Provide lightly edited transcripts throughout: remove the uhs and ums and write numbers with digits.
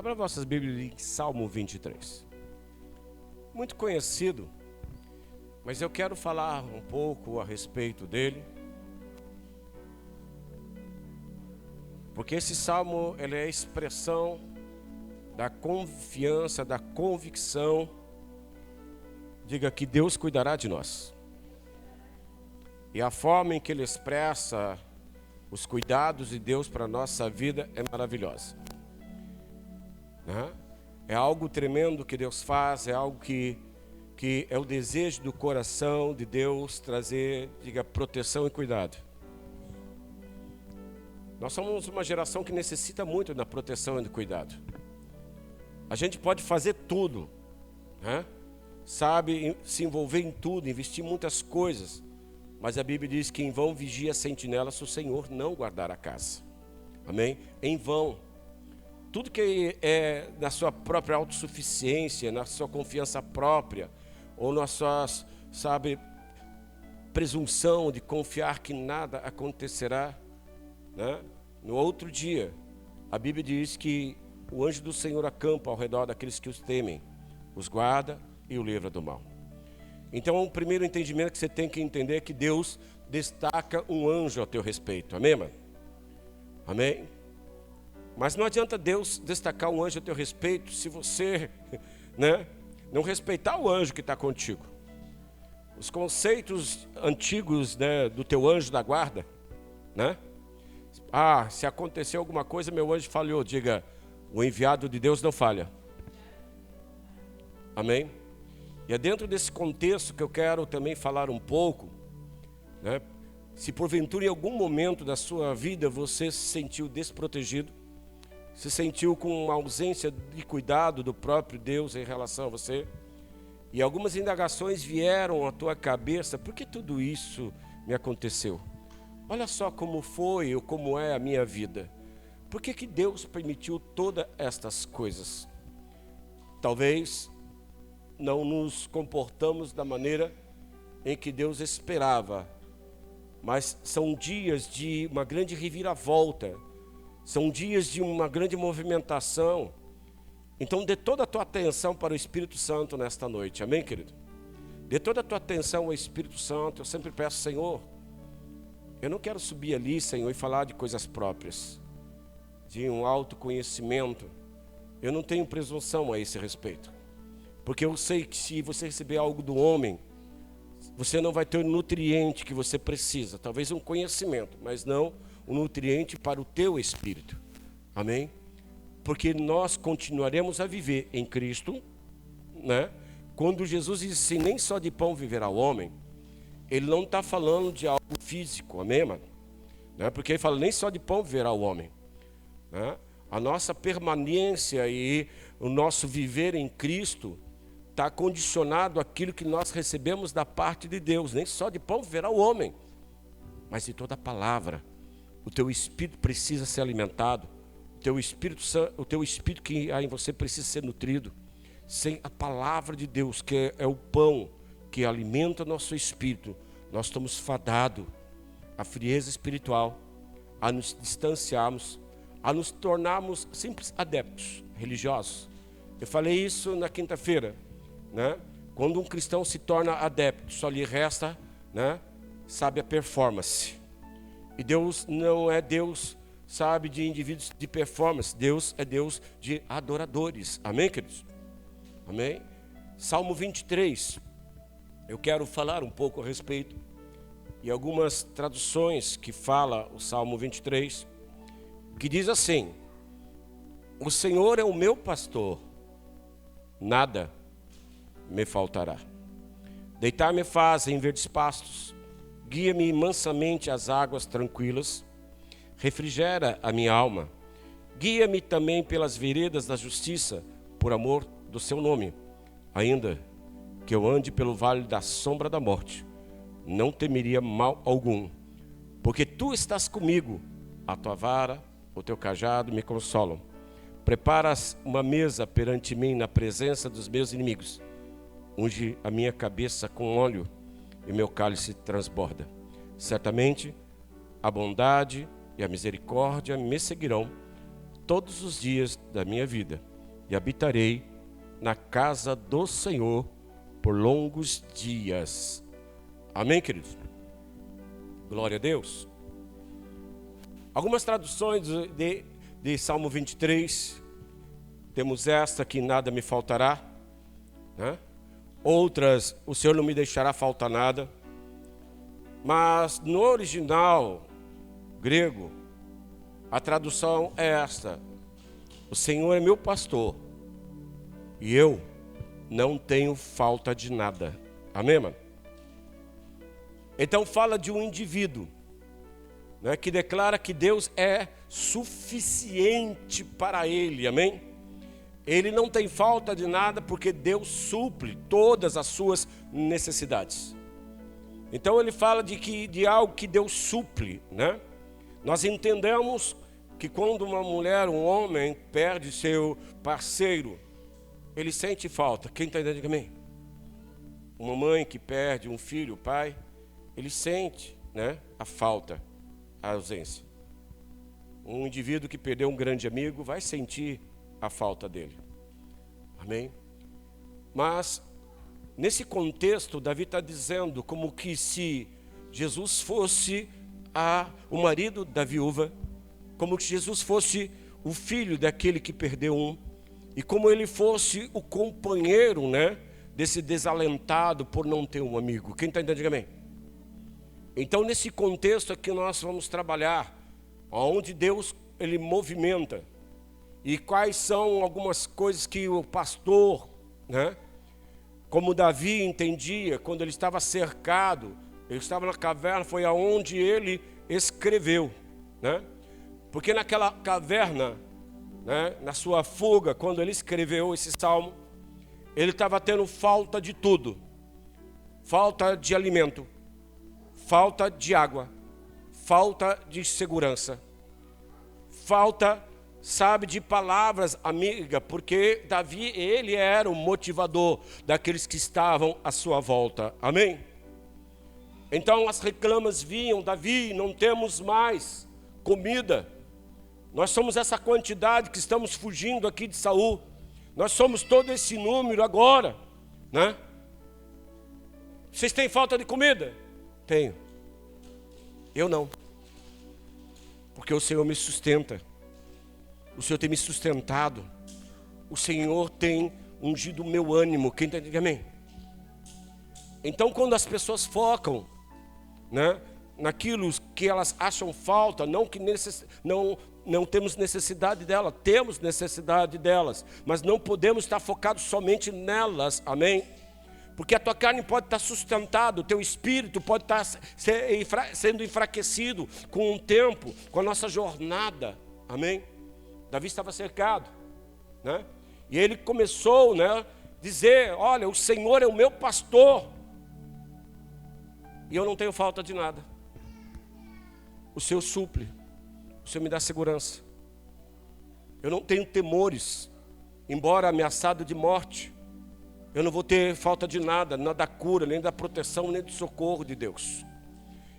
Abra vossas Bíblias em Salmo 23. Muito conhecido, mas eu quero falar um pouco a respeito dele. Porque esse salmo, ele é a expressão da confiança, da convicção. Diga que Deus cuidará de nós. E a forma em que ele expressa os cuidados de Deus para a nossa vida é maravilhosa. É algo tremendo que Deus faz, é algo que é o desejo do coração de Deus trazer, diga, proteção e cuidado. Nós somos uma geração que necessita muito da proteção e do cuidado. A gente pode fazer tudo, sabe, se envolver em tudo, investir em muitas coisas, mas a Bíblia diz que em vão vigia a sentinela se o Senhor não guardar a casa. Amém? Em vão. Tudo que é na sua própria autossuficiência, na sua confiança própria, ou na sua, sabe, presunção de confiar que nada acontecerá, no outro dia, a Bíblia diz que o anjo do Senhor acampa ao redor daqueles que os temem, os guarda e o livra do mal. Então, o primeiro entendimento que você tem que entender é que Deus destaca um anjo a teu respeito. Amém, mano? Amém? Mas não adianta Deus destacar um anjo a teu respeito se você não respeitar o anjo que está contigo. Os conceitos antigos do teu anjo da guarda, se acontecer alguma coisa, meu anjo falhou. Diga, o enviado de Deus não falha. Amém? E é dentro desse contexto que eu quero também falar um pouco, se porventura em algum momento da sua vida você se sentiu desprotegido, se sentiu com uma ausência de cuidado do próprio Deus em relação a você, e algumas indagações vieram à tua cabeça: por que tudo isso me aconteceu? Olha só como foi ou como é a minha vida. Por que Deus permitiu todas estas coisas? Talvez não nos comportamos da maneira em que Deus esperava, mas são dias de uma grande reviravolta, são dias de uma grande movimentação. Então dê toda a tua atenção para o Espírito Santo nesta noite, amém, querido? Dê toda a tua atenção ao Espírito Santo. Eu sempre peço: Senhor, eu não quero subir ali, Senhor, e falar de coisas próprias, de um autoconhecimento. Eu não tenho presunção a esse respeito, porque eu sei que se você receber algo do homem, você não vai ter o nutriente que você precisa. Talvez um conhecimento, mas não um nutriente para o teu espírito. Amém? Porque nós continuaremos a viver em Cristo, Quando Jesus disse assim: nem só de pão viverá o homem, ele não está falando de algo físico, amém, mano? Porque ele fala: nem só de pão viverá o homem. A nossa permanência e o nosso viver em Cristo está condicionado àquilo que nós recebemos da parte de Deus. Nem só de pão viverá o homem, mas de toda a palavra. O teu espírito precisa ser alimentado. O teu espírito que há em você precisa ser nutrido. Sem a palavra de Deus, que é o pão que alimenta nosso espírito, nós estamos fadados à frieza espiritual, a nos distanciarmos, a nos tornarmos simples adeptos religiosos. Eu falei isso na quinta-feira, Quando um cristão se torna adepto, só lhe resta, sabe, a performance. E Deus não é Deus, sabe, de indivíduos de performance. Deus é Deus de adoradores. Amém, queridos? Amém? Salmo 23. Eu quero falar um pouco a respeito. E algumas traduções que fala o Salmo 23, que diz assim: o Senhor é o meu pastor, nada me faltará. Deitar-me faz em verdes pastos, guia-me mansamente às águas tranquilas, refrigera a minha alma, guia-me também pelas veredas da justiça, por amor do seu nome. Ainda que eu ande pelo vale da sombra da morte, não temeria mal algum, porque tu estás comigo, a tua vara, o teu cajado me consolam. Preparas uma mesa perante mim na presença dos meus inimigos. Unge a minha cabeça com óleo e meu cálice transborda. Certamente a bondade e a misericórdia me seguirão todos os dias da minha vida, e habitarei na casa do Senhor por longos dias. Amém, queridos? Glória a Deus. Algumas traduções de Salmo 23, temos esta, que nada me faltará, né? Outras, o Senhor não me deixará faltar nada. Mas no original grego, a tradução é esta: o Senhor é meu pastor e eu não tenho falta de nada. Amém, mano? Então fala de um indivíduo, né, que declara que Deus é suficiente para ele. Amém? Ele não tem falta de nada porque Deus suple todas as suas necessidades. Então ele fala de algo que Deus suple, né? Nós entendemos que quando uma mulher, um homem perde seu parceiro, ele sente falta. Quem está entendendo comigo? Uma mãe que perde um filho, o pai, ele sente, né, a falta, a ausência. Um indivíduo que perdeu um grande amigo vai sentir a falta dele. Amém? Mas nesse contexto, Davi está dizendo como que se Jesus fosse o marido da viúva, como que Jesus fosse o filho daquele que perdeu um, e como ele fosse o companheiro, né, desse desalentado por não ter um amigo. Quem está entendendo? Amém? Então nesse contexto aqui nós vamos trabalhar onde Deus ele movimenta, e quais são algumas coisas que o pastor, né, como Davi entendia, quando ele estava cercado, ele estava na caverna, foi aonde ele escreveu, né? Porque naquela caverna, né, na sua fuga, quando ele escreveu esse salmo, ele estava tendo falta de tudo: falta de alimento, falta de água, falta de segurança, falta, sabe, de palavras amigas, porque Davi, ele era o motivador daqueles que estavam à sua volta. Amém? Então as reclamas vinham: Davi, não temos mais comida, nós somos essa quantidade que estamos fugindo aqui de Saul, nós somos todo esse número agora, né? Vocês têm falta de comida? Tenho. Eu não, porque o Senhor me sustenta. O Senhor tem me sustentado. O Senhor tem ungido o meu ânimo. Quem está entendendo? Amém? Então quando as pessoas focam, né, naquilo que elas acham falta, não que não temos necessidade delas, temos necessidade delas, mas não podemos estar focados somente nelas. Amém? Porque a tua carne pode estar sustentada, o teu espírito pode estar sendo enfraquecido com o tempo, com a nossa jornada. Amém? Davi estava cercado, né? E ele começou, né, dizer: olha, o Senhor é o meu pastor e eu não tenho falta de nada. O Senhor suple, o Senhor me dá segurança. Eu não tenho temores, embora ameaçado de morte, eu não vou ter falta de nada, nem da cura, nem da proteção, nem do socorro de Deus.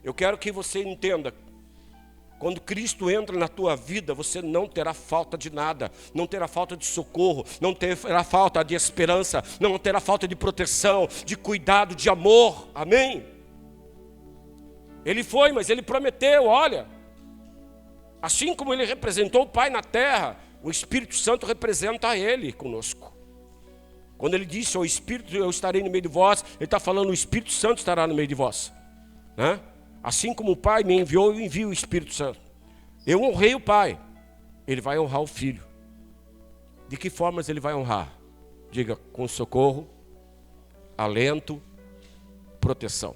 Eu quero que você entenda: quando Cristo entra na tua vida, você não terá falta de nada, não terá falta de socorro, não terá falta de esperança, não terá falta de proteção, de cuidado, de amor. Amém? Ele foi, mas ele prometeu: olha, assim como ele representou o Pai na terra, o Espírito Santo representa ele conosco. Quando ele disse: o Espírito, eu estarei no meio de vós, ele está falando: o Espírito Santo estará no meio de vós, né? Assim como o Pai me enviou, eu envio o Espírito Santo. Eu honrei o Pai, ele vai honrar o Filho. De que formas ele vai honrar? Diga: com socorro, alento, proteção.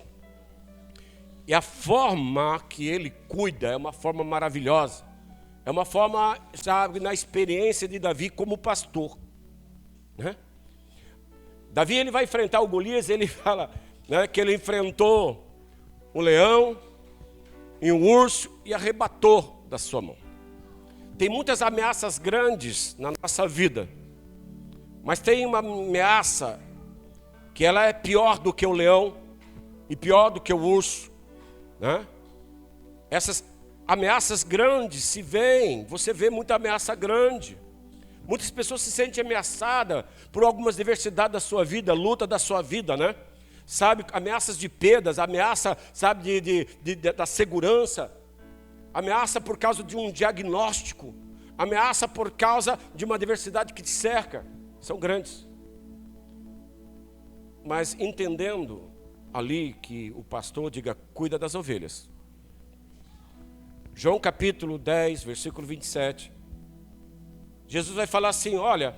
E a forma que ele cuida é uma forma maravilhosa. É uma forma, sabe, na experiência de Davi como pastor, né? Davi, ele vai enfrentar o Golias, ele fala, né, que ele enfrentou um leão e um urso e arrebatou da sua mão. Tem muitas ameaças grandes na nossa vida, mas tem uma ameaça que ela é pior do que o leão e pior do que o urso, né? Essas ameaças grandes se veem, você vê muita ameaça grande, Muitas pessoas se sentem ameaçadas por algumas diversidades da sua vida, luta da sua vida, né? Sabe, ameaças de perdas, ameaça, sabe, da segurança, ameaça por causa de um diagnóstico, ameaça por causa de uma diversidade que te cerca. São grandes. Mas entendendo ali que o pastor diga, cuida das ovelhas. João capítulo 10, versículo 27. Jesus vai falar assim, olha,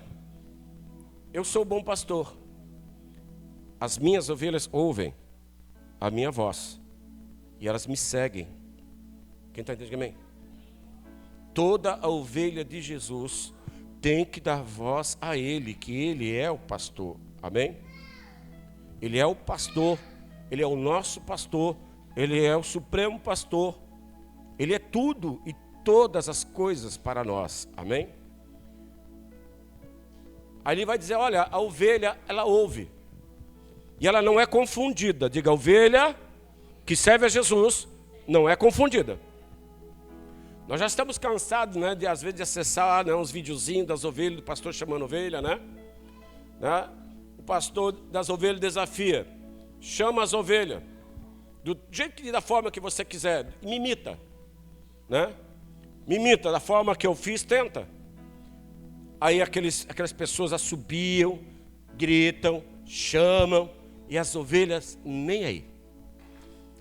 eu sou o bom pastor. As minhas ovelhas ouvem a minha voz e elas me seguem. Quem está entendendo? Amém? Toda a ovelha de Jesus tem que dar voz a Ele, que Ele é o pastor. Amém? Ele é o pastor, Ele é o nosso pastor, Ele é o supremo pastor. Ele é tudo e todas as coisas para nós. Amém? Aí ele vai dizer, olha, a ovelha, ela ouve. E ela não é confundida. Diga, a ovelha que serve a Jesus não é confundida. Nós já estamos cansados, né, de às vezes de acessar, né, uns videozinhos das ovelhas, do pastor chamando ovelha, né? O pastor das ovelhas desafia. Chama as ovelhas. Do jeito e da forma que você quiser. Me imita. Né? Me imita da forma que eu fiz, tenta. Aí aquelas pessoas assobiam, gritam, chamam, e as ovelhas nem aí.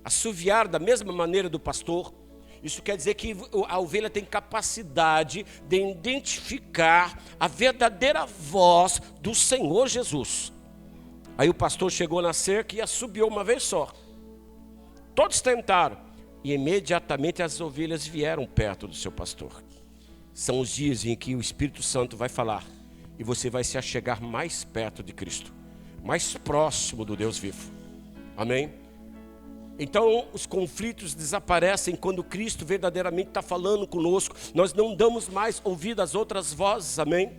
Assoviar da mesma maneira do pastor, isso quer dizer que a ovelha tem capacidade de identificar a verdadeira voz do Senhor Jesus. Aí o pastor chegou na cerca e assobiou uma vez só. Todos tentaram. E imediatamente as ovelhas vieram perto do seu pastor. São os dias em que o Espírito Santo vai falar. E você vai se achegar mais perto de Cristo. Mais próximo do Deus vivo. Amém? Então os conflitos desaparecem quando Cristo verdadeiramente está falando conosco. Nós não damos mais ouvido às outras vozes. Amém?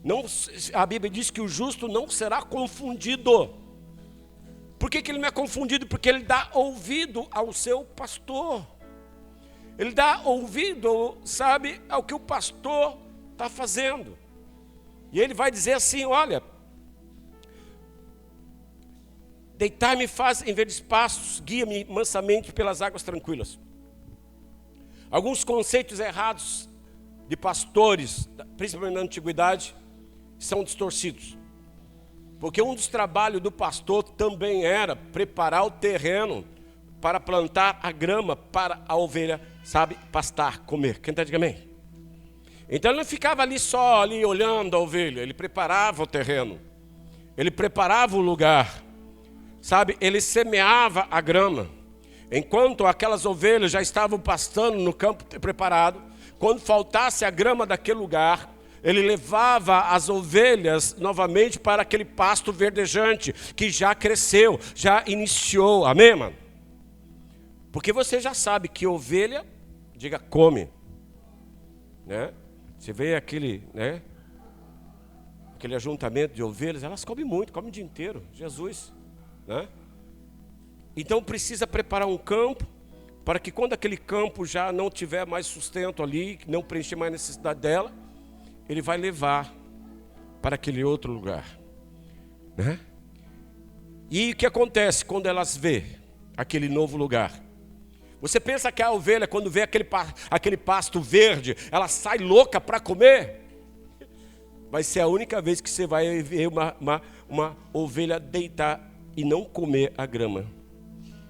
Não, a Bíblia diz que o justo não será confundido. Por que ele não é confundido? Porque ele dá ouvido ao seu pastor. Ele dá ouvido, sabe, ao que o pastor está fazendo. E ele vai dizer assim, olha, deitar-me faz em verdes pastos, guia-me mansamente pelas águas tranquilas. Alguns conceitos errados de pastores, principalmente na antiguidade, são distorcidos. Porque um dos trabalhos do pastor também era preparar o terreno para plantar a grama para a ovelha, sabe, pastar, comer. Quem está dizendo amém? Então ele não ficava ali só ali olhando a ovelha, ele preparava o terreno, ele preparava o lugar, sabe, ele semeava a grama. Enquanto aquelas ovelhas já estavam pastando no campo preparado, quando faltasse a grama daquele lugar, ele levava as ovelhas novamente para aquele pasto verdejante, que já cresceu, já iniciou, amém, mano? Porque você já sabe que ovelha, diga, come, né? Você vê aquele, né? Aquele ajuntamento de ovelhas, elas comem muito, comem o dia inteiro, Jesus, né? Então precisa preparar um campo, para que quando aquele campo já não tiver mais sustento ali, não preencher mais a necessidade dela, ele vai levar para aquele outro lugar, né? E o que acontece quando elas vê aquele novo lugar? Você pensa que a ovelha, quando vê aquele pasto verde, ela sai louca para comer? Vai ser a única vez que você vai ver uma ovelha deitar e não comer a grama,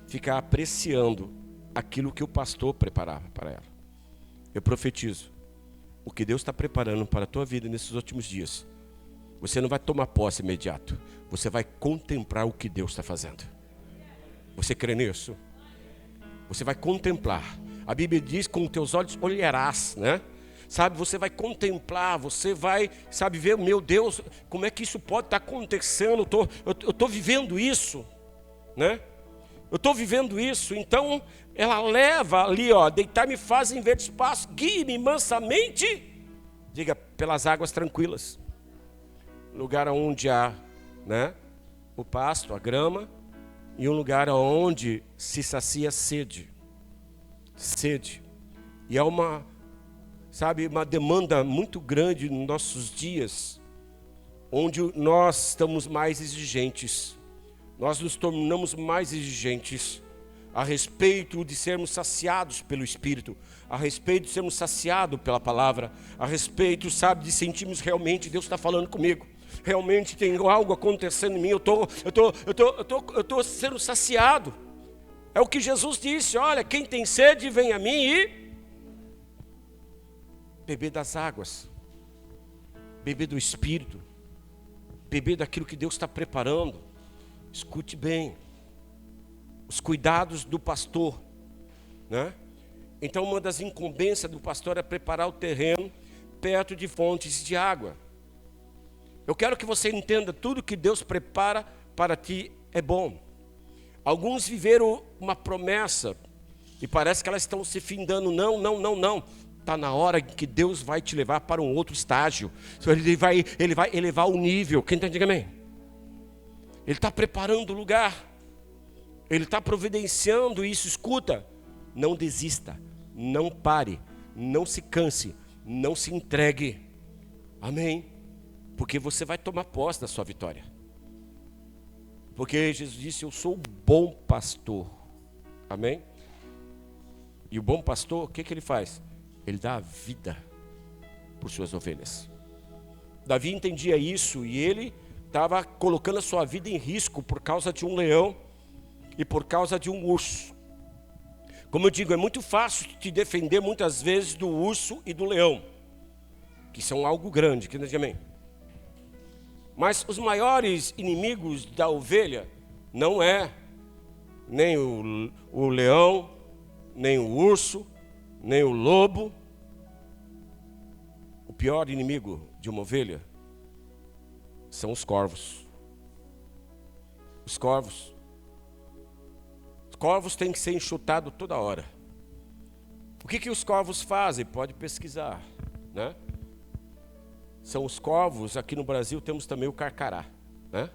ficar apreciando aquilo que o pastor preparava para ela. Eu profetizo. O que Deus está preparando para a tua vida nesses últimos dias, você não vai tomar posse imediato, você vai contemplar o que Deus está fazendo. Você crê nisso? Você vai contemplar. A Bíblia diz, com teus olhos olharás, né? Sabe, você vai contemplar, você vai, sabe, ver, meu Deus, como é que isso pode estar acontecendo? Eu estou vivendo isso, né? Eu estou vivendo isso. Então ela leva ali, ó, deitar-me faz em verdes pastos, guie-me mansamente, diga, pelas águas tranquilas. Lugar onde há, né, o pasto, a grama, e um lugar onde se sacia sede. Sede. E é uma sabe, uma demanda muito grande nos nossos dias, onde nós estamos mais exigentes, nós nos tornamos mais exigentes a respeito de sermos saciados pelo Espírito, a respeito de sermos saciados pela palavra, a respeito, sabe, de sentirmos realmente Deus está falando comigo, realmente tem algo acontecendo em mim, eu tô sendo saciado. É o que Jesus disse: olha, quem tem sede vem a mim e beber das águas, beber do Espírito, beber daquilo que Deus está preparando. Escute bem, os cuidados do pastor, né? Então uma das incumbências do pastor é preparar o terreno perto de fontes de água. Eu quero que você entenda, tudo que Deus prepara para ti é bom. Alguns viveram uma promessa e parece que elas estão se findando. Não. Está na hora que Deus vai te levar para um outro estágio. Ele vai elevar o nível. Quem está dizendo amém? Ele está preparando o lugar. Ele está providenciando isso. Escuta, não desista, não pare, não se canse, não se entregue. Amém? Porque você vai tomar posse da sua vitória. Porque Jesus disse: eu sou o bom pastor. Amém? E o bom pastor, o que ele faz? Ele dá a vida por suas ovelhas. Davi entendia isso e ele estava colocando a sua vida em risco por causa de um leão e por causa de um urso. Como eu digo, é muito fácil te defender muitas vezes do urso e do leão, que são algo grande, que não é amém? Mas os maiores inimigos da ovelha não é nem o leão, nem o urso, nem o lobo. O pior inimigo de uma ovelha são os corvos. Os corvos. Os corvos têm que ser enxutados toda hora. O que os corvos fazem? Pode pesquisar, né? São os corvos. Aqui no Brasil temos também o carcará, né?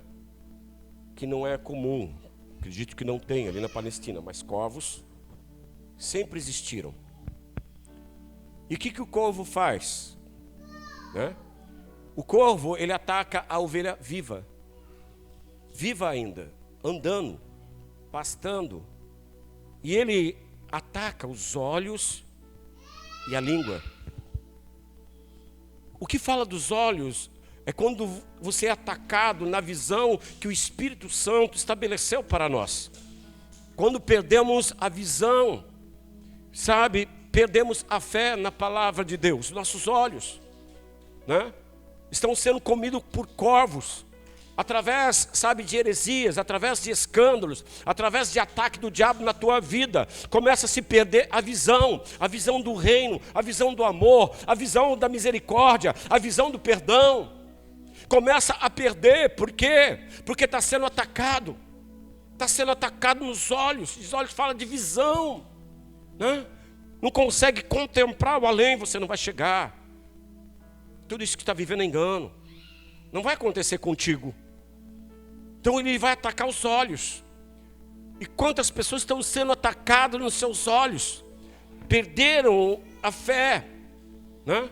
Que não é comum, acredito que não tem ali na Palestina, mas corvos sempre existiram. E o que o corvo faz? Né? O corvo, ele ataca a ovelha viva ainda, andando, pastando, e ele ataca os olhos e a língua. O que fala dos olhos é quando você é atacado na visão que o Espírito Santo estabeleceu para nós. Quando perdemos a visão, sabe, perdemos a fé na palavra de Deus. Nossos olhos, né, estão sendo comidos por corvos, através, sabe, de heresias, através de escândalos, através de ataque do diabo na tua vida. Começa a se perder a visão do reino, a visão do amor, a visão da misericórdia, a visão do perdão. Começa a perder, por quê? Porque está sendo atacado. Está sendo atacado nos olhos. Os olhos falam de visão, né? Não consegue contemplar o além, você não vai chegar. Tudo isso que está vivendo é engano. Não vai acontecer contigo. Então ele vai atacar os olhos. E quantas pessoas estão sendo atacadas nos seus olhos? Perderam a fé, né?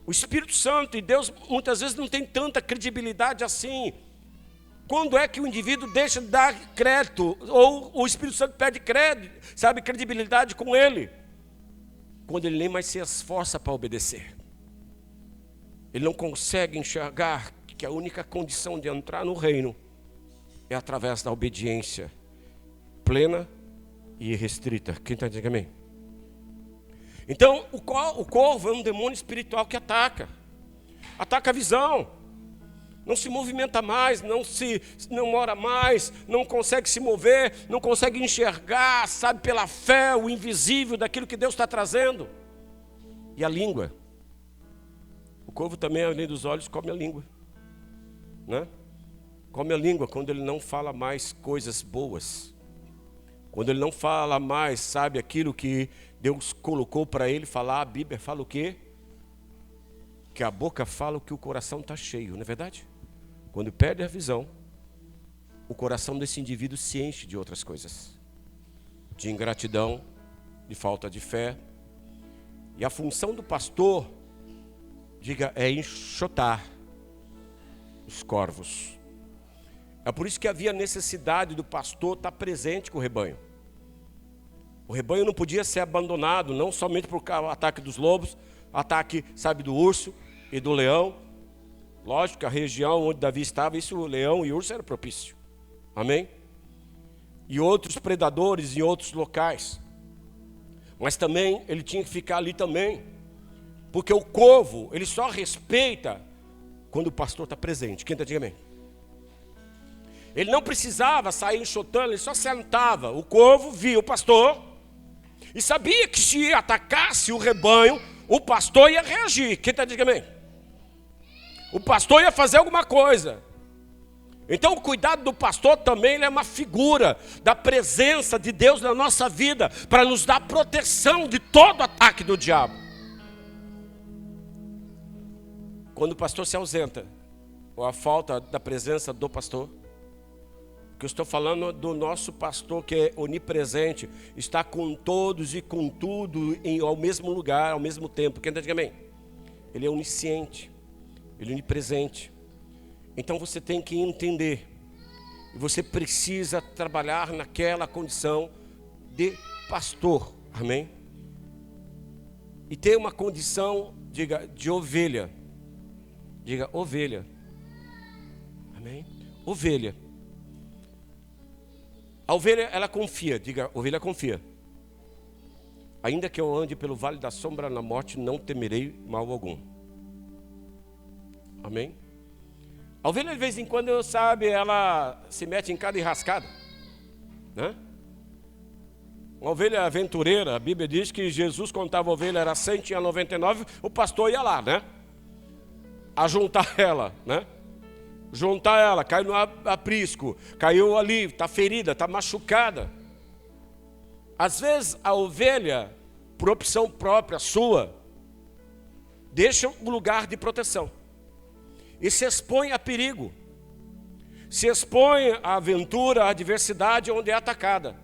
O Espírito Santo e Deus muitas vezes não tem tanta credibilidade assim. Quando é que o indivíduo deixa de dar crédito? Ou o Espírito Santo perde crédito, sabe, credibilidade com ele? Quando ele nem mais se esforça para obedecer. Ele não consegue enxergar que a única condição de entrar no reino é através da obediência plena e irrestrita. Quem está dizendo amém? Então, o corvo é um demônio espiritual que ataca a visão. Não se movimenta mais, não ora mais, não consegue se mover, não consegue enxergar, sabe, pela fé, o invisível daquilo que Deus está trazendo. E a língua. O corvo também, além dos olhos, come a língua, né? Come a língua quando ele não fala mais coisas boas. Quando ele não fala mais, sabe, aquilo que Deus colocou para ele falar. A Bíblia fala o quê? Que a boca fala o que o coração está cheio, não é verdade? Quando perde a visão, o coração desse indivíduo se enche de outras coisas. De ingratidão, de falta de fé. E a função do pastor, diga, é enxotar os corvos. É por isso que havia necessidade do pastor estar presente com o rebanho. O rebanho não podia ser abandonado, não somente por ataque dos lobos, ataque, sabe, do urso e do leão. Lógico que a região onde Davi estava, isso, o leão e o urso era propício. Amém? E outros predadores em outros locais. Mas também ele tinha que ficar ali também. Porque o corvo, ele só respeita quando o pastor está presente. Quem está dizendo amém? Ele não precisava sair enxotando, ele só sentava. O corvo via o pastor e sabia que se atacasse o rebanho, o pastor ia reagir. Quem está dizendo amém? O pastor ia fazer alguma coisa. Então o cuidado do pastor também é uma figura da presença de Deus na nossa vida, para nos dar proteção de todo ataque do diabo. Quando o pastor se ausenta, ou a falta da presença do pastor, que eu estou falando do nosso pastor que é onipresente, está com todos e com tudo ao mesmo lugar, ao mesmo tempo. Quem está dizendo amém? Ele é onisciente, ele é onipresente. Então você tem que entender, e você precisa trabalhar naquela condição de pastor, amém? E ter uma condição, diga, de ovelha. Diga, ovelha. Amém? Ovelha. A ovelha, ela confia, diga, a ovelha confia. Ainda que eu ande pelo vale da sombra da morte, não temerei mal algum. Amém? A ovelha, de vez em quando, sabe, ela se mete em cada enrascada, né? Uma ovelha aventureira, a Bíblia diz que Jesus contava a ovelha, era 100, tinha 99, o pastor ia lá, né? A juntar ela, né? Juntar ela, caiu no aprisco, caiu ali, está ferida, está machucada. Às vezes a ovelha, por opção própria sua, deixa um lugar de proteção e se expõe a perigo, se expõe à aventura, à adversidade onde é atacada.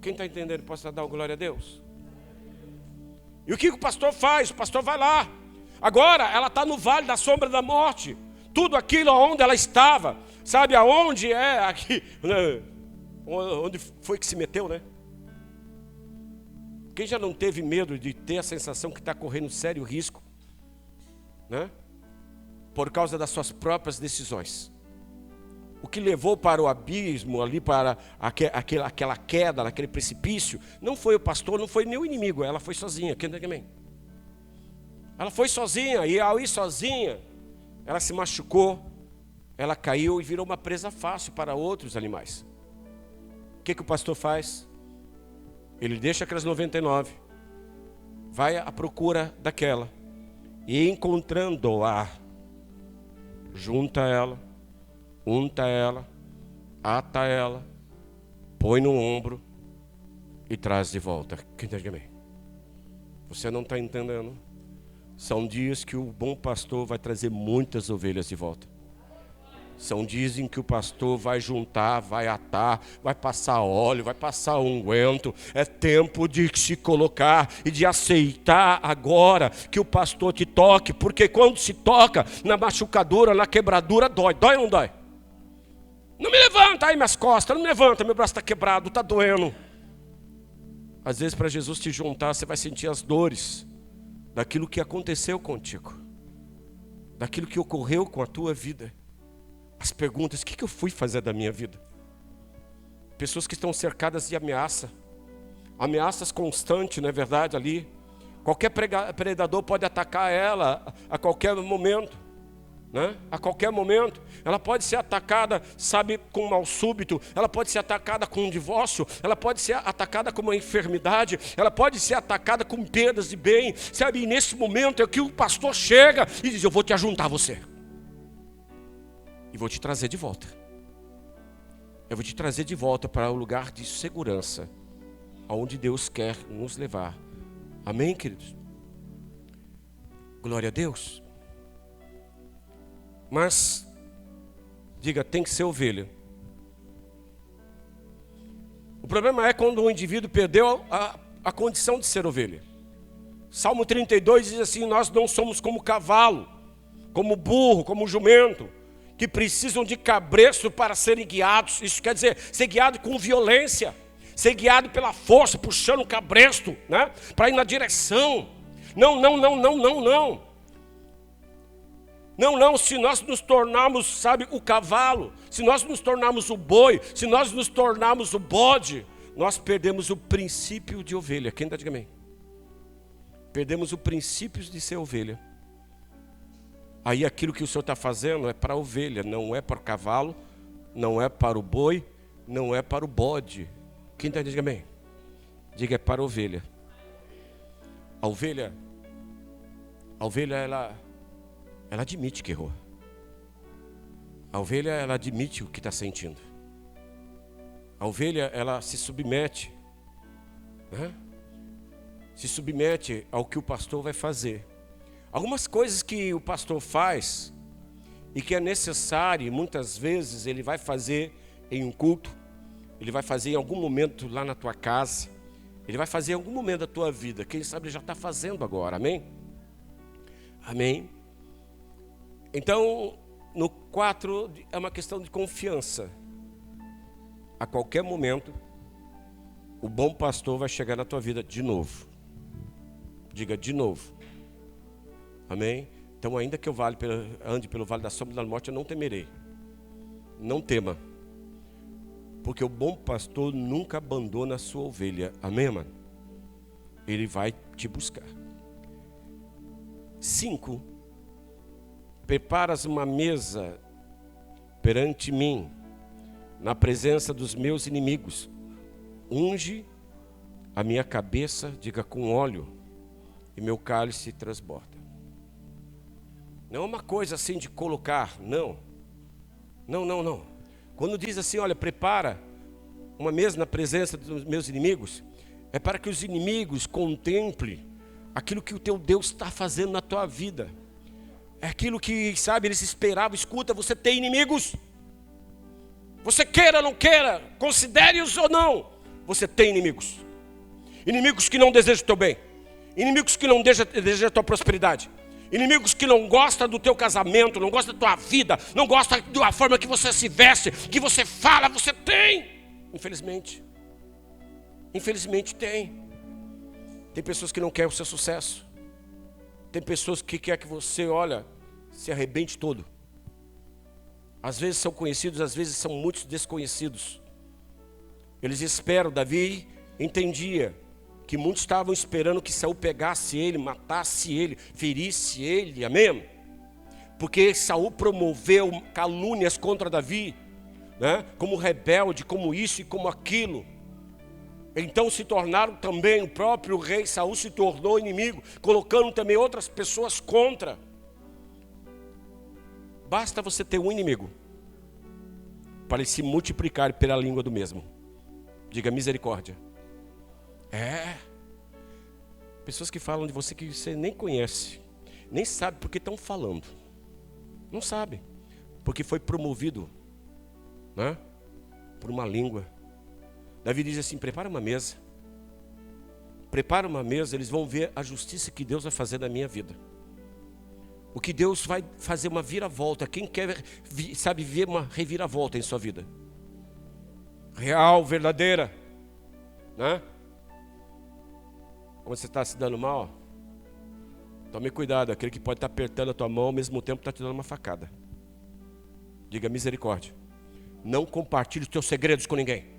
Quem está entendendo? Posso dar uma glória a Deus? E o que o pastor faz? O pastor vai lá. Agora ela está no vale da sombra da morte. Tudo aquilo onde ela estava, sabe aonde é aqui, né? Onde foi que se meteu, né? Quem já não teve medo de ter a sensação que está correndo sério risco, né? Por causa das suas próprias decisões. O que levou para o abismo, ali para aquela queda, naquele precipício, não foi o pastor, não foi nem o inimigo, ela foi sozinha. Quem está aqui? Ela foi sozinha, e ao ir sozinha, ela se machucou, ela caiu e virou uma presa fácil para outros animais. O que o pastor faz? Ele deixa aquelas 99, vai à procura daquela, e encontrando-a, junta ela, unta ela, ata ela, põe no ombro e traz de volta. Quem está aqui? Você não está entendendo? São dias que o bom pastor vai trazer muitas ovelhas de volta. São dias em que o pastor vai juntar, vai atar, vai passar óleo, vai passar unguento. É tempo de se colocar e de aceitar agora que o pastor te toque. Porque quando se toca na machucadura, na quebradura, dói. Dói ou não dói? Não me levanta aí minhas costas, não me levanta, meu braço está quebrado, está doendo. Às vezes para Jesus te juntar, você vai sentir as dores daquilo que aconteceu contigo, daquilo que ocorreu com a tua vida. As perguntas, o que eu fui fazer da minha vida? Pessoas que estão cercadas de ameaças constantes, não é verdade, ali. Qualquer predador pode atacar ela a qualquer momento, né? A qualquer momento. Ela pode ser atacada, sabe, com um mal súbito. Ela pode ser atacada com um divórcio. Ela pode ser atacada com uma enfermidade. Ela pode ser atacada com perdas de bem, sabe? E nesse momento é que o pastor chega e diz: eu vou te ajuntar a você e vou te trazer de volta. Eu vou te trazer de volta para o lugar de segurança, aonde Deus quer nos levar. Amém, queridos? Glória a Deus. Mas, diga, tem que ser ovelha. O problema é quando o indivíduo perdeu a condição de ser ovelha. Salmo 32 diz assim: nós não somos como cavalo, como burro, como jumento, que precisam de cabresto para serem guiados. Isso quer dizer, ser guiado com violência, ser guiado pela força, puxando o cabresto, né? Para ir na direção. Não. Não, se nós nos tornarmos, sabe, o cavalo, se nós nos tornarmos o boi, se nós nos tornarmos o bode, nós perdemos o princípio de ovelha. Quem diga amém? Perdemos o princípio de ser ovelha. Aí aquilo que o Senhor está fazendo é para a ovelha, não é para o cavalo, não é para o boi, não é para o bode. Quem está dizendo amém? Diga, é para a ovelha. A ovelha ela admite que errou. A ovelha, ela admite o que está sentindo. A ovelha, ela se submete, né? Se submete ao que o pastor vai fazer. Algumas coisas que o pastor faz e que é necessário, e muitas vezes ele vai fazer em um culto, ele vai fazer em algum momento lá na tua casa, ele vai fazer em algum momento da tua vida. Quem sabe ele já está fazendo agora, amém? Amém? Então, no 4 é uma questão de confiança. A qualquer momento, o bom pastor vai chegar na tua vida de novo. Diga, de novo. Amém? Então, ainda que eu ande pelo vale da sombra da morte, eu não temerei. Não tema. Porque o bom pastor nunca abandona a sua ovelha. Amém, mano? Ele vai te buscar. 5. Preparas uma mesa perante mim, na presença dos meus inimigos. Unge a minha cabeça, diga, com óleo, e meu cálice transborda. Não é uma coisa assim de colocar, não. Não. Quando diz assim, olha, prepara uma mesa na presença dos meus inimigos, é para que os inimigos contemplem aquilo que o teu Deus está fazendo na tua vida. É aquilo que, sabe, eles esperavam. Escuta, você tem inimigos. Você queira ou não queira, considere-os ou não, você tem inimigos. Inimigos que não desejam o teu bem. Inimigos que não desejam a tua prosperidade. Inimigos que não gostam do teu casamento, não gostam da tua vida, não gostam da forma que você se veste, que você fala, você tem. Infelizmente tem. Tem pessoas que não querem o seu sucesso. Tem pessoas que querem que você, olha, se arrebente todo. Às vezes são conhecidos, às vezes são muitos desconhecidos. Eles esperam. Davi entendia que muitos estavam esperando que Saul pegasse ele, matasse ele, ferisse ele, amém? Porque Saul promoveu calúnias contra Davi, né? Como rebelde, como isso e como aquilo. Então se tornaram também, o próprio rei Saul se tornou inimigo, colocando também outras pessoas contra. Basta você ter um inimigo para ele se multiplicar pela língua do mesmo. Diga misericórdia. Pessoas que falam de você que você nem conhece, nem sabe porque estão falando. Não sabe, porque foi promovido, né, por uma língua. Davi diz assim, prepara uma mesa. Prepara uma mesa, eles vão ver a justiça que Deus vai fazer na minha vida. O que Deus vai fazer uma viravolta. Quem quer, sabe, ver uma reviravolta em sua vida? Real, verdadeira, né? Quando você está se dando mal, tome cuidado. Aquele que pode estar apertando a tua mão, ao mesmo tempo está te dando uma facada. Diga misericórdia. Não compartilhe os teus segredos com ninguém.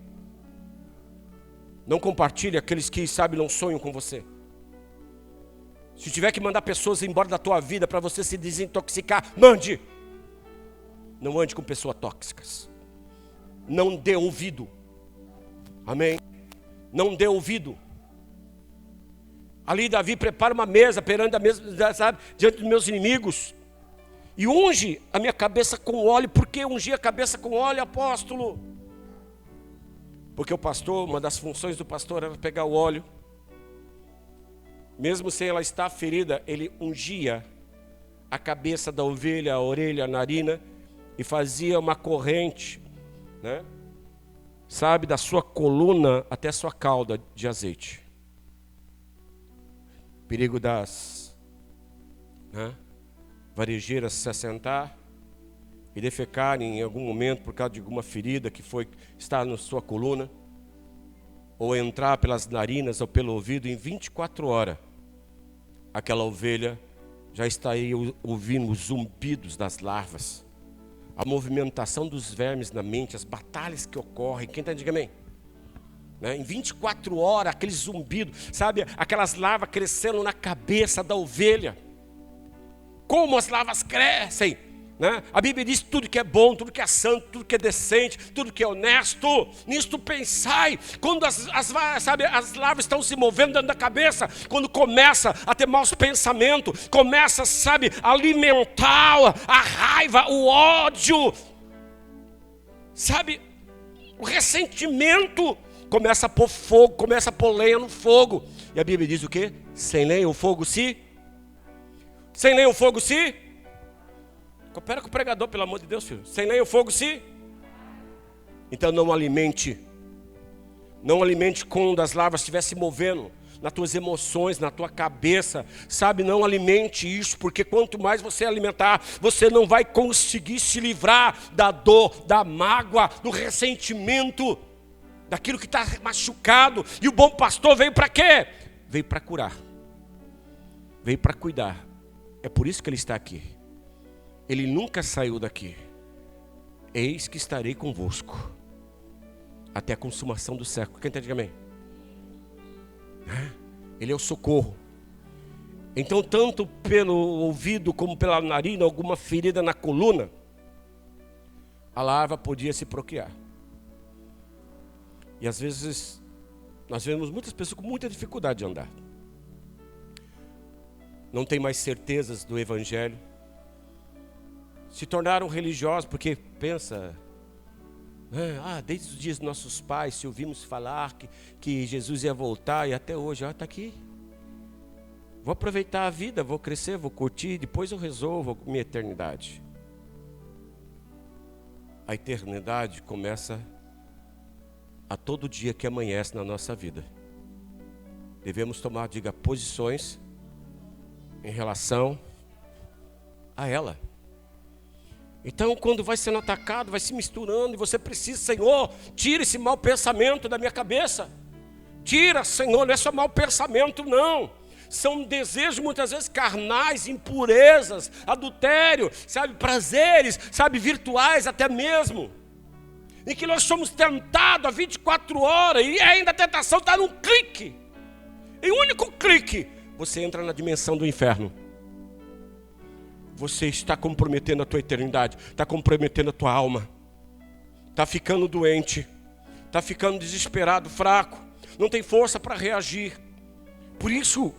Não compartilhe aqueles que, sabe, não sonham com você. Se tiver que mandar pessoas embora da tua vida para você se desintoxicar, mande. Não ande com pessoas tóxicas. Não dê ouvido. Amém? Não dê ouvido. Ali Davi prepara uma mesa perante a mesa, sabe, diante dos meus inimigos. E unge a minha cabeça com óleo. Por que ungir a cabeça com óleo, apóstolo? Porque o pastor, uma das funções do pastor era pegar o óleo, mesmo sem ela estar ferida, ele ungia a cabeça da ovelha, a orelha, a narina, e fazia uma corrente, né? Sabe, da sua coluna até a sua cauda de azeite. perigo das varejeiras se assentar e defecarem em algum momento por causa de alguma ferida que está na sua coluna, ou entrar pelas narinas ou pelo ouvido. Em 24 horas, aquela ovelha já estaria ouvindo os zumbidos das larvas, a movimentação dos vermes na mente, as batalhas que ocorrem. Quem está dizendo amém? Em 24 horas, aquele zumbido, sabe, aquelas larvas crescendo na cabeça da ovelha. Como as larvas crescem, né? A Bíblia diz: tudo que é bom, tudo que é santo, tudo que é decente, tudo que é honesto, nisto pensai. Quando as larvas estão se movendo dentro da cabeça, quando começa a ter maus pensamentos, começa, a alimentar a raiva, o ódio, o ressentimento, começa a pôr fogo, começa a pôr lenha no fogo. E a Bíblia diz o quê? Sem lenha o fogo se... Sem lenha o fogo se... Coopera com o pregador, pelo amor de Deus, filho. Sem lenha o fogo se... Então não alimente. Não alimente quando as larvas estiverem se movendo nas tuas emoções, na tua cabeça. Não alimente isso, porque quanto mais você alimentar, você não vai conseguir se livrar da dor, da mágoa, do ressentimento, daquilo que está machucado. E o bom pastor veio para quê? Veio para curar, veio para cuidar. É por isso que ele está aqui. Ele nunca saiu daqui. Eis que estarei convosco até a consumação do século. Quem está dizendo amém? Ele é o socorro. Então, tanto pelo ouvido como pela narina, alguma ferida na coluna, a larva podia se procriar. E às vezes nós vemos muitas pessoas com muita dificuldade de andar. Não tem mais certezas do Evangelho. Se tornaram religiosos porque pensa, desde os dias dos nossos pais, se ouvimos falar que Jesus ia voltar, e até hoje, está aqui. Vou aproveitar a vida, vou crescer, vou curtir, depois eu resolvo minha eternidade. A eternidade começa a todo dia que amanhece na nossa vida. Devemos tomar, posições em relação a ela. Então, quando vai sendo atacado, vai se misturando, e você precisa: Senhor, tira esse mau pensamento da minha cabeça. Tira, Senhor, não é só mau pensamento, não. São desejos muitas vezes carnais, impurezas, adultério, prazeres, virtuais até mesmo, em que nós somos tentados a 24 horas, e ainda a tentação está num clique. Em um único clique, você entra na dimensão do inferno. Você está comprometendo a tua eternidade, está comprometendo a tua alma, está ficando doente, está ficando desesperado, fraco, não tem força para reagir. Por isso,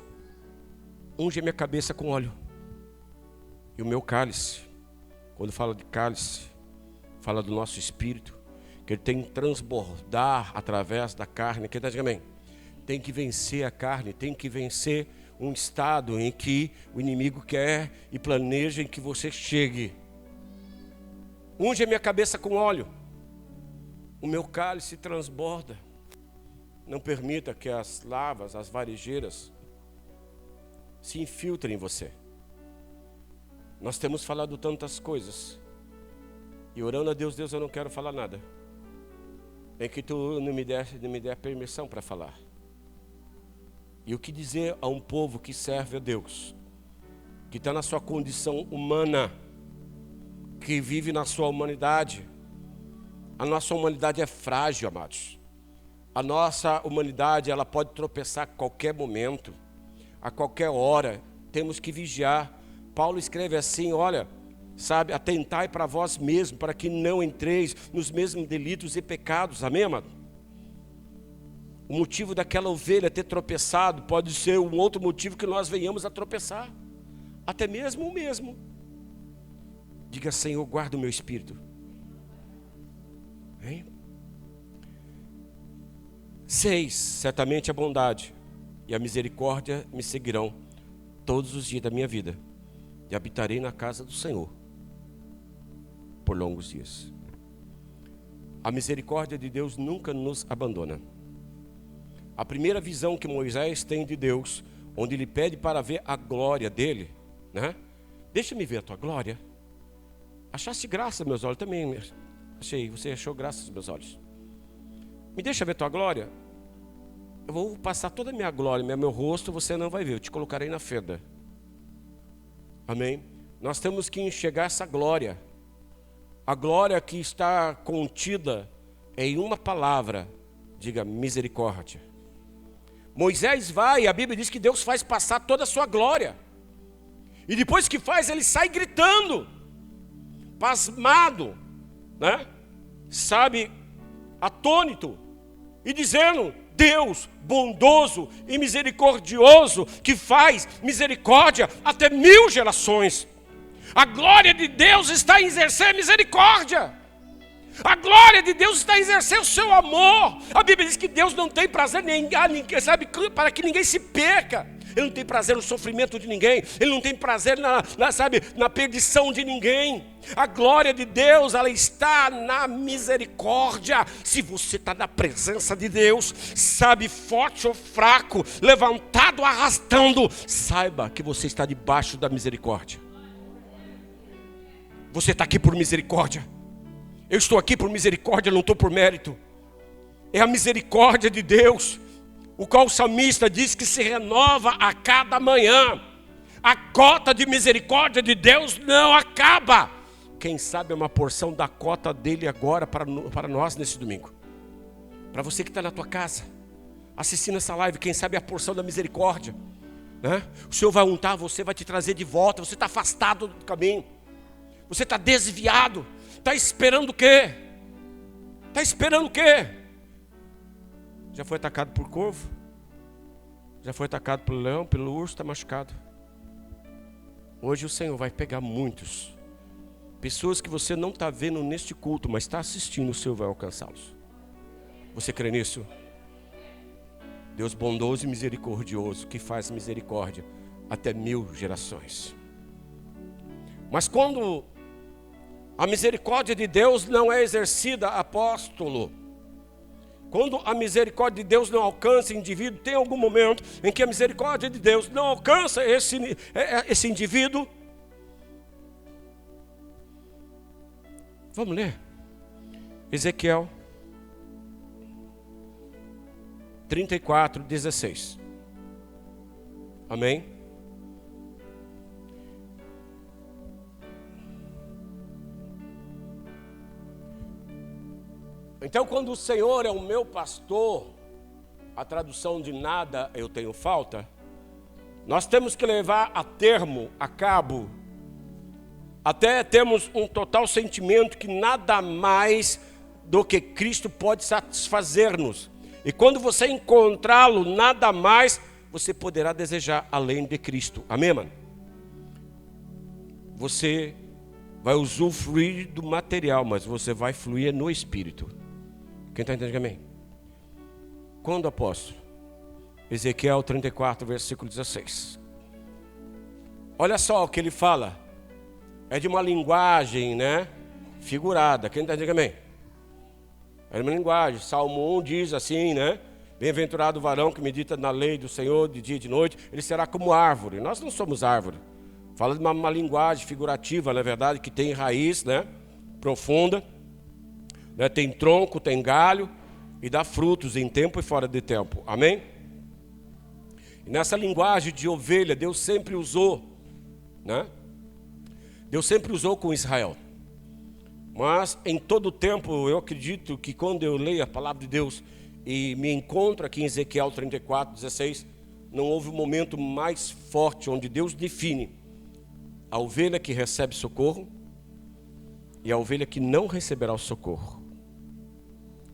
unge a minha cabeça com óleo e o meu cálice. Quando fala de cálice, fala do nosso espírito, que ele tem que transbordar através da carne. Quem está dizendo amém? Tem que vencer a carne, tem que vencer um estado em que o inimigo quer e planeja em que você chegue. Unge a minha cabeça com óleo, o meu cálice transborda. Não permita que as larvas, as varejeiras se infiltrem em você. Nós temos falado tantas coisas, e orando a Deus, eu não quero falar nada, em que tu não me der permissão para falar. E o que dizer a um povo que serve a Deus, que está na sua condição humana, que vive na sua humanidade? A nossa humanidade é frágil, amados. A nossa humanidade, ela pode tropeçar a qualquer momento, a qualquer hora. Temos que vigiar. Paulo escreve assim, olha, atentai para vós mesmos, para que não entreis nos mesmos delitos e pecados. Amém, amado? O motivo daquela ovelha ter tropeçado pode ser um outro motivo que nós venhamos a tropeçar. Até mesmo o mesmo. Diga: Senhor, guarda o meu espírito. 6. Certamente a bondade e a misericórdia me seguirão todos os dias da minha vida, e habitarei na casa do Senhor por longos dias. A misericórdia de Deus nunca nos abandona. A primeira visão que Moisés tem de Deus, onde ele pede para ver a glória dele, né? Deixa-me ver a tua glória. Achaste graça aos meus olhos? Também achei, você achou graça aos meus olhos. Me deixa ver a tua glória. Eu vou passar toda a minha glória, meu rosto, você não vai ver, eu te colocarei na fenda. Amém? Nós temos que enxergar essa glória. A glória que está contida em uma palavra, diga misericórdia. Moisés vai, a Bíblia diz que Deus faz passar toda a sua glória. E depois que faz, ele sai gritando, pasmado, né? Sabe, atônito, e dizendo: Deus bondoso e misericordioso, que faz misericórdia até 1000 gerações. A glória de Deus está em exercer misericórdia. A glória de Deus está em exercer o seu amor. A Bíblia diz que Deus não tem prazer sabe, para que ninguém se perca. Ele não tem prazer no sofrimento de ninguém. Ele não tem prazer na perdição de ninguém. A glória de Deus, ela está na misericórdia. Se você está na presença de Deus, sabe, forte ou fraco, levantado, arrastando, saiba que você está debaixo da misericórdia. Você está aqui por misericórdia. Eu estou aqui por misericórdia, não estou por mérito. É a misericórdia de Deus, o qual o salmista diz que se renova a cada manhã. A cota de misericórdia de Deus não acaba. Quem sabe é uma porção da cota dele agora para nós nesse domingo. Para você que está na tua casa, assistindo essa live, quem sabe é a porção da misericórdia, né? O Senhor vai untar você, vai te trazer de volta. Você está afastado do caminho. Você está desviado. Está esperando o quê? Está esperando o quê? Já foi atacado por corvo? Já foi atacado pelo leão, pelo urso, está machucado. Hoje o Senhor vai pegar muitos. Pessoas que você não está vendo neste culto, mas está assistindo, o Senhor vai alcançá-los. Você crê nisso? Deus bondoso e misericordioso, que faz misericórdia até 1000 gerações. Mas quando a misericórdia de Deus não é exercida, apóstolo, quando a misericórdia de Deus não alcança o indivíduo, tem algum momento em que a misericórdia de Deus não alcança esse indivíduo. Vamos ler Ezequiel 34:16. Amém? Então, quando o Senhor é o meu pastor, a tradução de nada eu tenho falta, nós temos que levar a termo, a cabo, até temos um total sentimento que nada mais do que Cristo pode satisfazer-nos. E quando você encontrá-lo, nada mais você poderá desejar além de Cristo. Amém, mano? Você vai usufruir do material, mas você vai fluir no Espírito. Quem está entendendo? Amém? Quando, apóstolo? Ezequiel 34, versículo 16. Olha só o que ele fala. É de uma linguagem, né, figurada. Quem está entendendo? Amém? É de uma linguagem. Salmo 1 diz assim, né? Bem-aventurado o varão que medita na lei do Senhor de dia e de noite. Ele será como árvore. Nós não somos árvore. Fala de uma linguagem figurativa, na verdade, que tem raiz, né, profunda. Tem tronco, tem galho e dá frutos em tempo e fora de tempo. Amém? E nessa linguagem de ovelha, Deus sempre usou, né? Deus sempre usou com Israel. Mas em todo o tempo, eu acredito que quando eu leio a palavra de Deus e me encontro aqui em Ezequiel 34:16, não houve um momento mais forte onde Deus define a ovelha que recebe socorro e a ovelha que não receberá o socorro.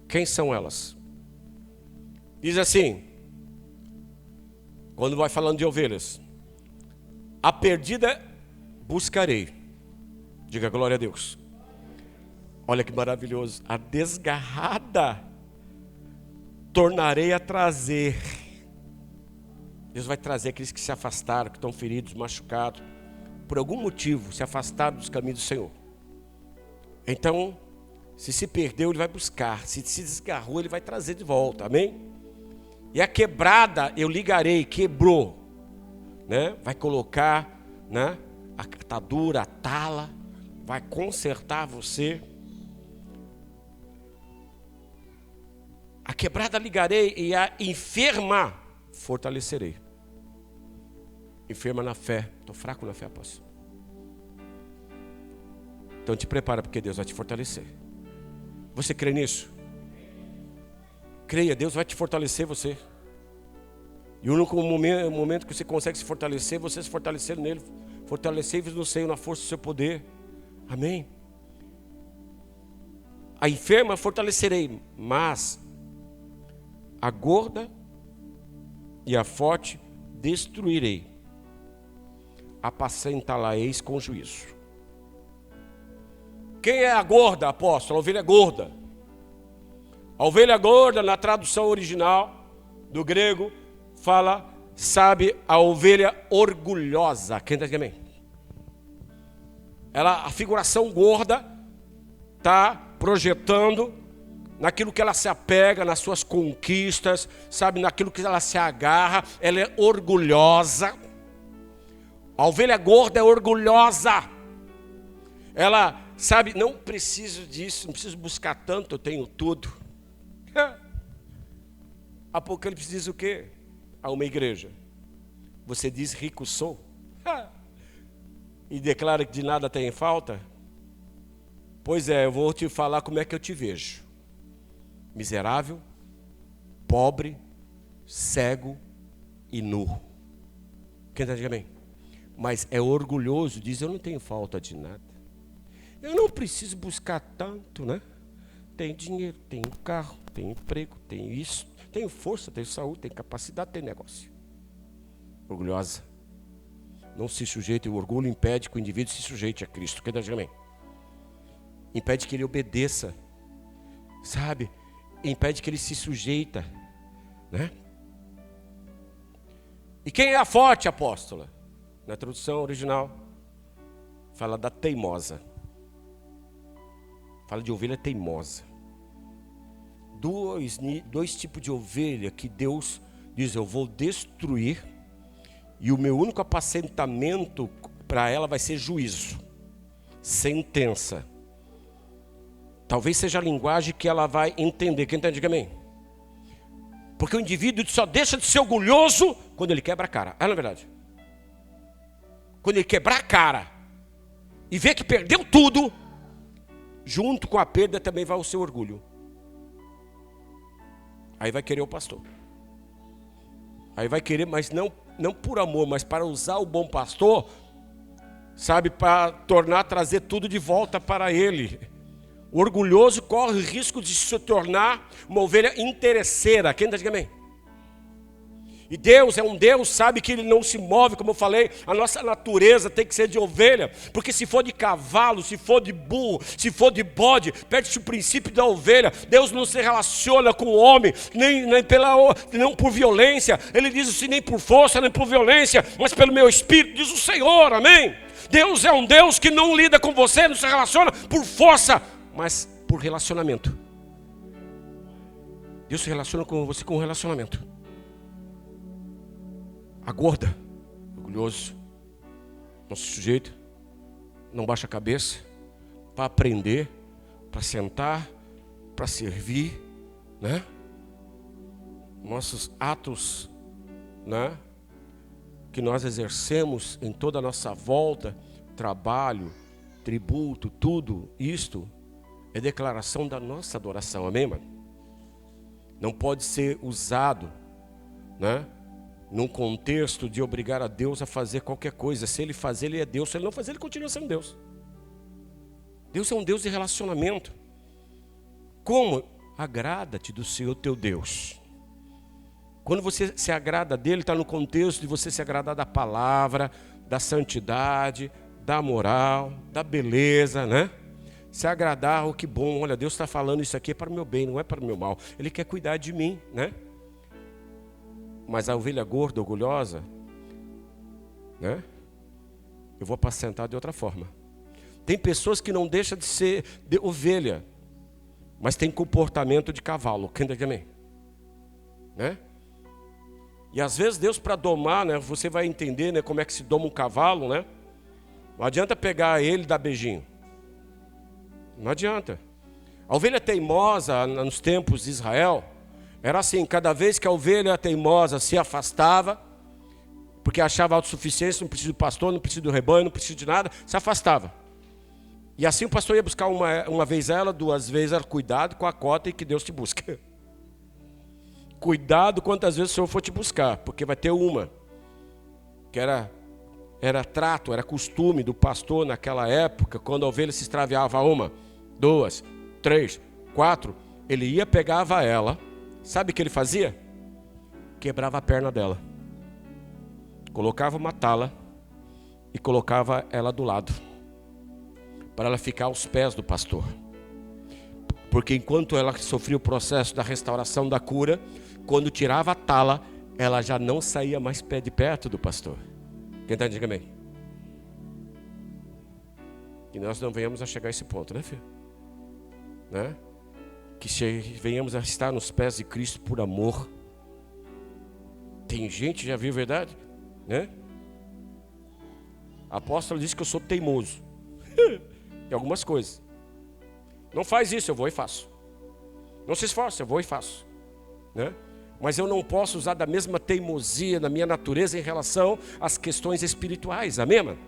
Quem são elas? Diz assim, quando vai falando de ovelhas: a perdida buscarei. Diga glória a Deus. Olha que maravilhoso. A desgarrada tornarei a trazer. Deus vai trazer aqueles que se afastaram, que estão feridos, machucados, por algum motivo se afastaram dos caminhos do Senhor. Então, se perdeu, ele vai buscar. Se desgarrou, ele vai trazer de volta. Amém? E a quebrada eu ligarei. Quebrou. né? Vai colocar, né, a atadura, a tala, vai consertar você. A quebrada ligarei e a enferma fortalecerei. Enferma na fé. Estou fraco na fé, apóstolo. Então te prepara, porque Deus vai te fortalecer. Você crê nisso? Creia, Deus vai te fortalecer você. E o único momento que você consegue se fortalecer, você se fortalecer nele. Fortalecei-vos no Senhor, na força do seu poder. Amém? A enferma fortalecerei, mas a gorda e a forte destruirei. Apacentá-la-eis com juízo. Quem é a gorda, apóstolo? A ovelha gorda. A ovelha gorda, na tradução original do grego, fala, sabe, a ovelha orgulhosa. Quem está dizendo amém? A figuração gorda está projetando naquilo que ela se apega, nas suas conquistas, sabe, naquilo que ela se agarra. Ela é orgulhosa. A ovelha gorda é orgulhosa. Ela, sabe, não preciso disso, não preciso buscar tanto, eu tenho tudo. Apocalipse diz o quê? A uma igreja: você diz rico sou, e declara que de nada tem falta? Pois é, eu vou te falar como é que eu te vejo: miserável, pobre, cego e nu. Quem está dizendo amém? Mas é orgulhoso, diz: eu não tenho falta de nada, eu não preciso buscar tanto, né? Tenho dinheiro, tenho carro, tenho emprego, tenho isso, tenho força, tenho saúde, tenho capacidade, tenho negócio. Orgulhosa. Não se sujeita, o orgulho impede que o indivíduo se sujeite a Cristo. Quem está dizendo amém? Impede que ele obedeça, sabe? Impede que ele se sujeita, né? E quem é a forte, apóstola? Na tradução original, fala da teimosa. Fala de ovelha teimosa. Dois tipos de ovelha que Deus diz: eu vou destruir, e o meu único apacentamento para ela vai ser juízo, sentença. Talvez seja a linguagem que ela vai entender. Quem entende, diga amém. Porque o indivíduo só deixa de ser orgulhoso quando ele quebra a cara. É, na verdade. Quando ele quebrar a cara e ver que perdeu tudo, junto com a perda também vai o seu orgulho. Aí vai querer o pastor. Aí vai querer, mas não por amor, mas para usar o bom pastor, sabe, para trazer tudo de volta para ele. O orgulhoso corre o risco de se tornar uma ovelha interesseira. Quem está dizendo amém? E Deus é um Deus, sabe, que Ele não se move, como eu falei, a nossa natureza tem que ser de ovelha, porque se for de cavalo, se for de burro, se for de bode, perde-se o princípio da ovelha. Deus não se relaciona com o homem, não por violência. Ele diz assim: nem por força, nem por violência, mas pelo meu espírito, diz o Senhor, amém? Deus é um Deus que não lida com você, não se relaciona por força, mas por relacionamento. Deus se relaciona com você com relacionamento. A gorda, orgulhoso, não se sujeita, não baixa a cabeça, para aprender, para sentar, para servir, né? Nossos atos, né, que nós exercemos em toda a nossa volta, trabalho, tributo, tudo isto é declaração da nossa adoração, amém, mano? Não pode ser usado, né, num contexto de obrigar a Deus a fazer qualquer coisa. Se Ele fazer, Ele é Deus. Se Ele não fazer, Ele continua sendo Deus. Deus é um Deus de relacionamento. Como? Agrada-te do Senhor teu Deus. Quando você se agrada dEle, está no contexto de você se agradar da palavra, da santidade, da moral, da beleza, né? Se agradar, oh, que bom, olha, Deus está falando isso aqui é para o meu bem, não é para o meu mal. Ele quer cuidar de mim, né? Mas a ovelha gorda, orgulhosa, né? Eu vou apacentar de outra forma. Tem pessoas que não deixam de ser de ovelha, mas tem comportamento de cavalo. Quem está aqui, amém? Né? E às vezes Deus, para domar, né, você vai entender, né, como é que se doma um cavalo, né? Não adianta pegar ele e dar beijinho. Não adianta. A ovelha teimosa, nos tempos de Israel, era assim: cada vez que a ovelha teimosa se afastava, porque achava autossuficiência, não precisa do pastor, não precisa do rebanho, não precisa de nada, se afastava. E assim o pastor ia buscar uma vez ela, 2 vezes ela. Cuidado com a cota em que Deus te busca. Cuidado quantas vezes o Senhor for te buscar, porque vai ter uma, que era trato, era costume do pastor naquela época, quando a ovelha se extraviava 1, 2, 3, 4, ele ia, pegava ela, sabe o que ele fazia? Quebrava a perna dela, colocava uma tala e colocava ela do lado, para ela ficar aos pés do pastor. Porque enquanto ela sofria o processo da restauração da cura, quando tirava a tala, ela já não saía mais de perto do pastor. Quem está dizendo amém? Que nós não venhamos a chegar a esse ponto, né, filho? Né? Que venhamos a estar nos pés de Cristo por amor. Tem gente, já viu a verdade? Né? A apóstola disse que eu sou teimoso em algumas coisas. Não faz isso, eu vou e faço. Não se esforça, eu vou e faço, né? Mas eu não posso usar da mesma teimosia na minha natureza em relação às questões espirituais, amém, mano?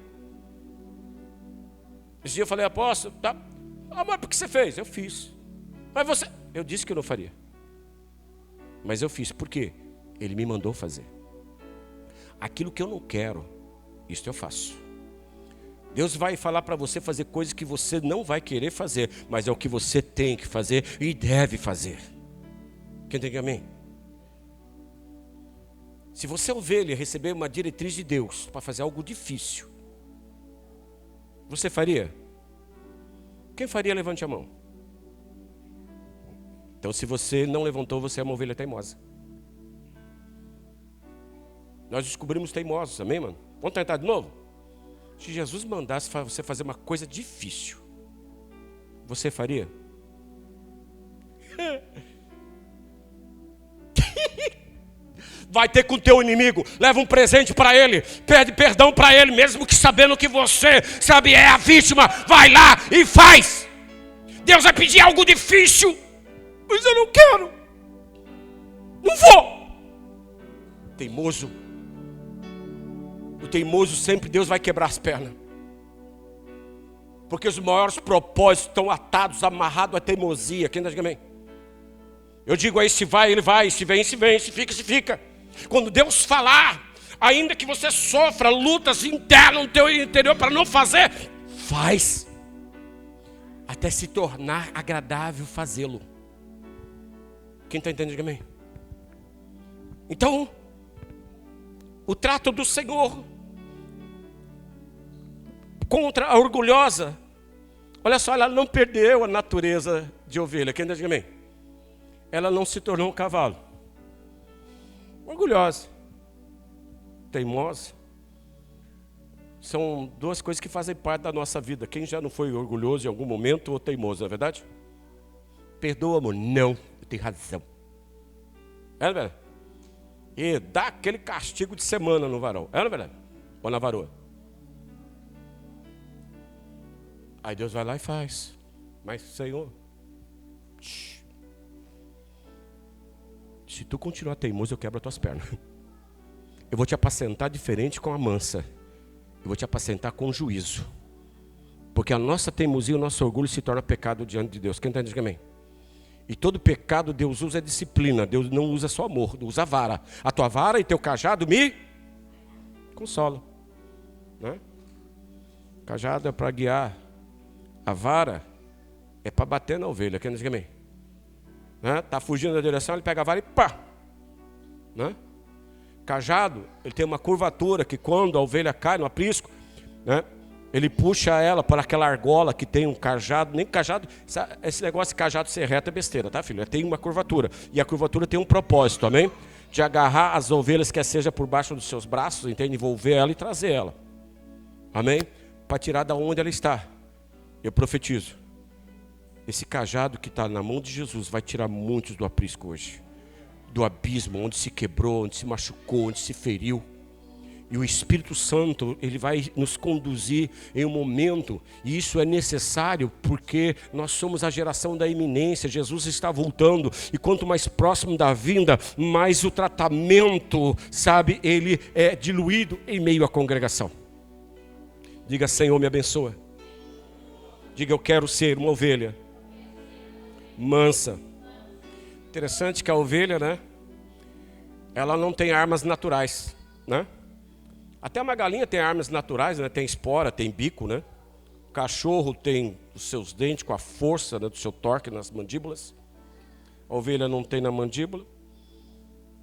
Esse dia eu falei: apóstolo, tá? Mas por que você fez? Eu fiz. Mas você... Eu disse que eu não faria, mas eu fiz. Por quê? Ele me mandou fazer. Aquilo que eu não quero, isso eu faço. Deus vai falar para você fazer coisas que você não vai querer fazer, mas é o que você tem que fazer e deve fazer. Quem tem que amém? Se você é ovelha e receber uma diretriz de Deus para fazer algo difícil, você faria? Quem faria, levante a mão. Então, se você não levantou, você é uma ovelha teimosa. Nós descobrimos teimosos, amém, mano? Vamos tentar de novo? Se Jesus mandasse você fazer uma coisa difícil, você faria? Vai ter com o teu inimigo, leva um presente para ele, pede perdão para ele, mesmo que sabendo que você, sabe, é a vítima. Vai lá e faz. Deus vai pedir algo difícil, mas eu não quero, não vou. Teimoso. O teimoso sempre Deus vai quebrar as pernas, porque os maiores propósitos estão atados, amarrados à teimosia. Quem está dizendo amém? Eu digo aí: se vai, ele vai; se vem, se vem; se fica, se fica. Quando Deus falar, ainda que você sofra lutas internas no teu interior para não fazer, faz, até se tornar agradável fazê-lo. Quem está entendendo, diga amém. Então, o trato do Senhor contra a orgulhosa, olha só, ela não perdeu a natureza de ovelha. Quem está dizendo amém? Ela não se tornou um cavalo. Orgulhosa, teimosa, são 2 coisas que fazem parte da nossa vida. Quem já não foi orgulhoso em algum momento ou teimoso, não é verdade? Perdoa, amor. Não, eu tenho razão. É verdade? E dá aquele castigo de semana no varão. É verdade? Ou na varoa? Aí Deus vai lá e faz. Mas, Senhor, se tu continuar teimoso, eu quebro as tuas pernas. Eu vou te apacentar diferente com a mansa. Eu vou te apacentar com juízo. Porque a nossa teimosia, o nosso orgulho se torna pecado diante de Deus. Quem está dizendo amém? E todo pecado Deus usa disciplina. Deus não usa só amor, Deus usa vara. A tua vara e teu cajado me consola, né? Cajado é para guiar. A vara é para bater na ovelha. Quem diz amém? Né? Tá fugindo da direção, ele pega a vara e pá, né? Cajado, ele tem uma curvatura que quando a ovelha cai no aprisco, né, ele puxa ela para aquela argola que tem um cajado. Nem cajado, esse negócio de cajado ser reto é besteira, tá, filho? Tem uma curvatura, e a curvatura tem um propósito, amém? De agarrar as ovelhas, quer seja por baixo dos seus braços, entende? Envolver ela e trazer ela, amém? Para tirar da onde ela está. Eu profetizo, esse cajado que está na mão de Jesus vai tirar muitos do aprisco hoje. do abismo, onde se quebrou, onde se machucou, onde se feriu. E o Espírito Santo, ele vai nos conduzir em um momento, e isso é necessário porque nós somos a geração da iminência. Jesus está voltando, e quanto mais próximo da vinda, mais o tratamento, sabe, ele é diluído em meio à congregação. Diga: Senhor, me abençoa. Diga: eu quero ser uma ovelha mansa. Interessante que a ovelha, né, ela não tem armas naturais, né? Até uma galinha tem armas naturais, né? Tem espora, tem bico, né? O cachorro tem os seus dentes com a força, né, do seu torque nas mandíbulas. A ovelha não tem na mandíbula,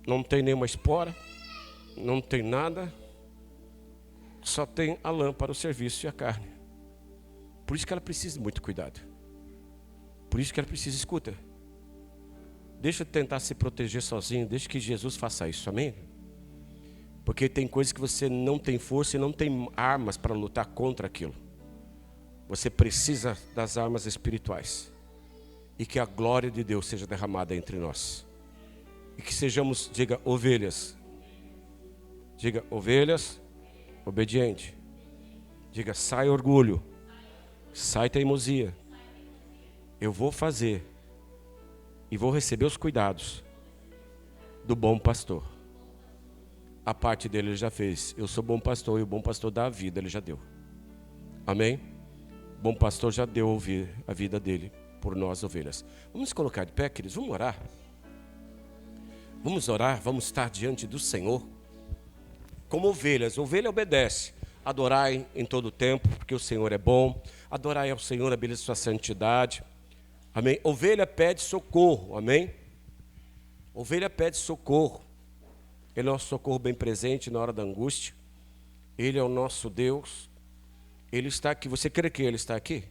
não tem nenhuma espora, não tem nada, só tem a lã para o serviço e a carne. Por isso que ela precisa de muito cuidado. Por isso que ela precisa, escuta, deixa de tentar se proteger sozinho, deixa que Jesus faça isso, amém? Porque tem coisas que você não tem força e não tem armas para lutar contra aquilo. Você precisa das armas espirituais. E que a glória de Deus seja derramada entre nós. E que sejamos, diga, ovelhas. Diga, ovelhas, obediente. Diga, sai orgulho. Sai teimosia. Eu vou fazer. E vou receber os cuidados do bom pastor. A parte dele ele já fez. Eu sou bom pastor, e o bom pastor dá a vida, ele já deu. Amém? O bom pastor já deu a vida dele por nós, ovelhas. Vamos colocar de pé, queridos, vamos orar. Vamos orar, vamos estar diante do Senhor como ovelhas. Ovelha obedece. Adorai em todo o tempo, porque o Senhor é bom. Adorai ao Senhor a beleza de sua santidade. Amém? Ovelha pede socorro, amém? Ovelha pede socorro. Ele é o nosso socorro bem presente na hora da angústia. Ele é o nosso Deus. Ele está aqui. Você crê que Ele está aqui?